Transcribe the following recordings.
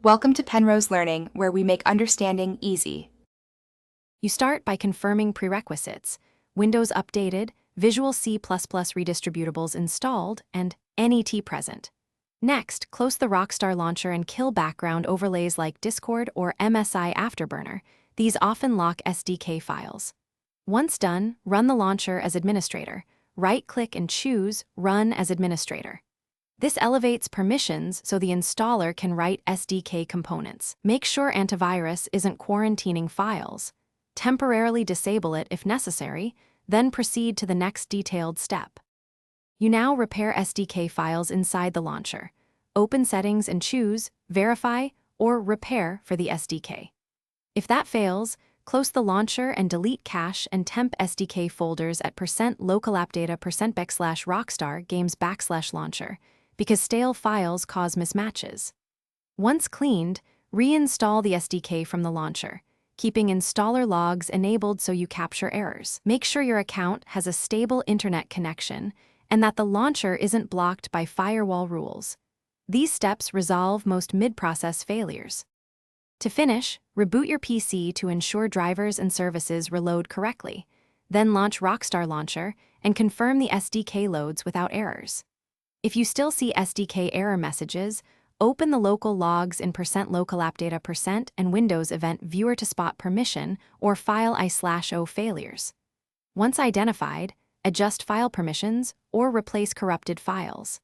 Welcome to Penrose Learning, where we make understanding easy. You start by confirming prerequisites: Windows updated, Visual C++ redistributables installed, and NET present. Next, close the Rockstar launcher and kill background overlays like Discord or MSI Afterburner. These often lock SDK files. Once done, run the launcher as administrator. Right-click and choose Run as Administrator. This elevates permissions so the installer can write SDK components. Make sure antivirus isn't quarantining files. Temporarily disable it if necessary, then proceed to the next detailed step. You now repair SDK files inside the launcher. Open Settings and choose Verify or Repair for the SDK. If that fails, close the launcher and delete cache and temp SDK folders at %localappdata %backslash_rockstar games\launcher, because stale files cause mismatches. Once cleaned, reinstall the SDK from the launcher, keeping installer logs enabled so you capture errors. Make sure your account has a stable internet connection and that the launcher isn't blocked by firewall rules. These steps resolve most mid-process failures. To finish, reboot your PC to ensure drivers and services reload correctly. Then launch Rockstar Launcher and confirm the SDK loads without errors. If you still see SDK error messages, open the local logs in %localappdata and Windows Event Viewer to spot permission or file I/O failures. Once identified, adjust file permissions or replace corrupted files.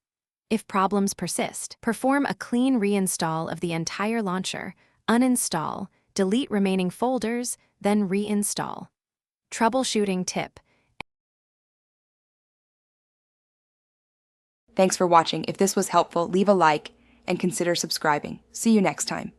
If problems persist, perform a clean reinstall of the entire launcher, uninstall, delete remaining folders, then reinstall. Troubleshooting tip: Thanks for watching. If this was helpful, leave a like and consider subscribing. See you next time.